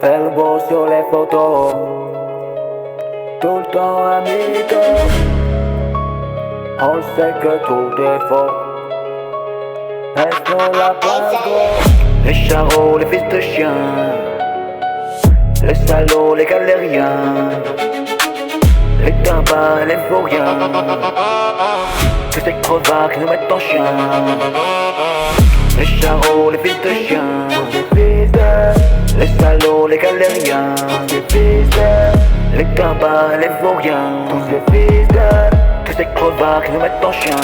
Fais le beau sur les photos, tout le temps amigo. On sait que tout est faux. Laisse-nous la place, gros. Les charros, les fils de chiens, les salauds, les galériens, les tabacs, les vauriens, tous ces crevards qui nous mettent en chien. Les charros, les fils de chiens, les salauds, les galériens, les tabacs, les vauriens, tous ces crevards qui nous mettent en chien.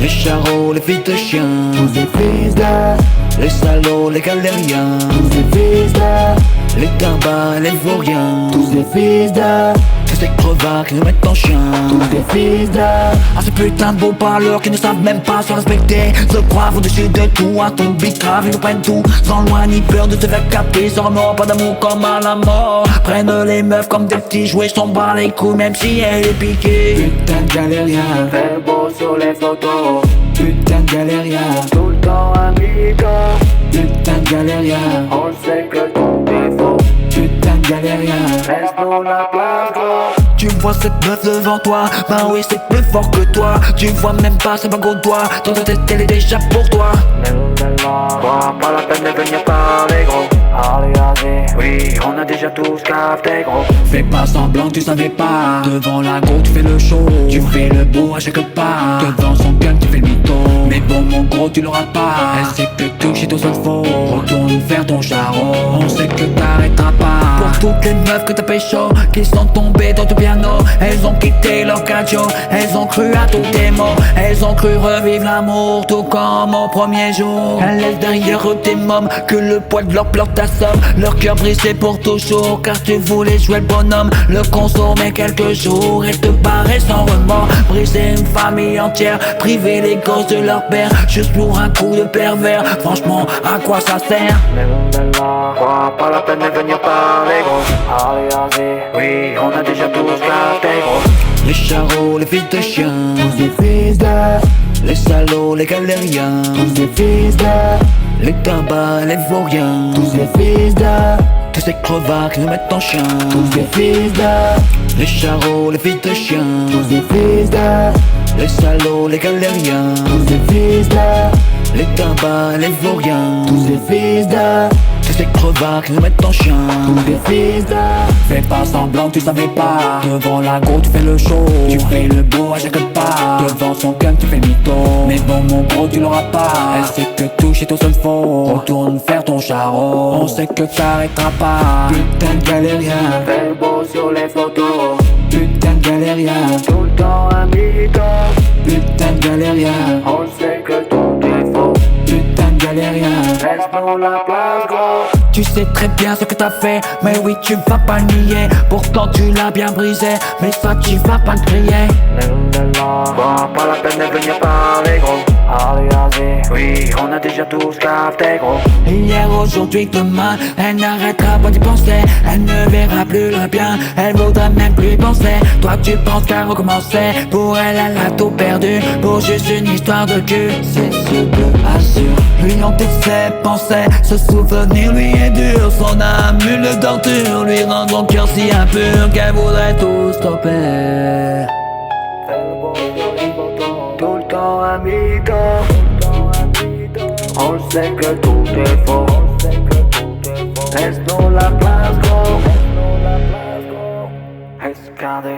Les charros, les fils de chiens, les salauds, les galériens, les tabacs, les vauriens, tous ces crevards qui nous mettent en chien. Ah, ces putains de beaux parleurs qui ne savent même pas se respecter, se croient au-dessus de tout, à ton beat grave, ils nous prennent tout, sans loin ni peur de te faire capter, sans remords, pas d'amour comme à la mort. Prennent les meufs comme des petits jouets, s'en bat les couilles même si elle est piquée. Putain de galérien, fais beau sur les photos, putain de galérien, tout le temps amigo. putain de galérien, On sait que tout est faux. putain de galérien. Laisse-nous la place, gros. Tu vois cette meuf devant toi, bah oui c'est plus fort que toi. Tu vois même pas c'est pas gros doigt, dans ta tête elle est déjà pour toi. Pas la peine de venir parler, gros. Allez, allez, oui, on a déjà tous capté, gros. Fais pas semblant que tu savais pas. Devant la go tu fais le show, tu fais le beau à chaque pas. Devant son gun tu fais le mytho, mais bon mon gros tu l'auras pas. Elle sait que tout chez toi seul faux, retourne faire ton charron. On sait que t'arrêteras pas. Pour toutes les meufs que t'as pécho, qui sont tombées dans ton piano, elles ont quitté leur cadio, elles ont cru à tous tes mots, elles ont cru revivre l'amour tout comme au premier jour. Elles laissent derrière eux tes mômes, que le poids de leur pleur t'assomme. Leur cœur brisé pour toujours, car tu voulais jouer le bonhomme, le consommer quelques jours et te barrer sans remords. Briser une famille entière, priver les gosses de leur père, juste pour un coup de pervers. Franchement, à quoi ça sert? Pas la peine de venir parler, gros. Allez, allez, oui, on a déjà tous capté, gros. Les charros, les fils de chiens, les salauds, les galériens, les tabacs, les vauriens, tous ces crevards qui nous mettent en chien. Les charros, les fils de chiens, les salauds, les galériens, les tabacs, les vauriens, tous ces crevards qui nous mettent en chien. Fais pas semblant que tu savais pas. Devant la go tu fais le show, tu fais le beau à chaque pas. Devant son gun tu fais le mytho, mais bon mon gros tu l'auras pas. Elle sait que tout chez toi seul faux, retourne faire ton charron. On sait que t'arrêteras pas. Putain de galérien, Fais le beau sur les photos, putain de galérien, tout le temps amigo. putain de galérien, On sait que tout est faux. putain de galérien. Laisse-nous la place, gros. Tu sais très bien ce que t'as fait, mais oui tu vas pas le nier. Pourtant tu l'as bien brisé, mais ça tu vas pas le crier. Pas la peine de venir parler, gros. Allez, allez, oui, on a déjà tous capté, gros. Hier, aujourd'hui, demain, elle n'arrêtera pas d'y penser. Elle ne verra plus le bien, elle voudra même plus y penser. Toi tu penses qu'à recommencer, pour elle elle a tout perdu, pour juste une histoire de cul. C'est ce que assure, lui hanter ses pensées, ce souvenir lui est dur. Son âme une denture, lui rend son cœur si impur qu'elle voudrait tout stopper. Fais le beau sur les photos, tout le temps amigo. On sait que tout est faux. Laisse-nous la place, gros. Escardé.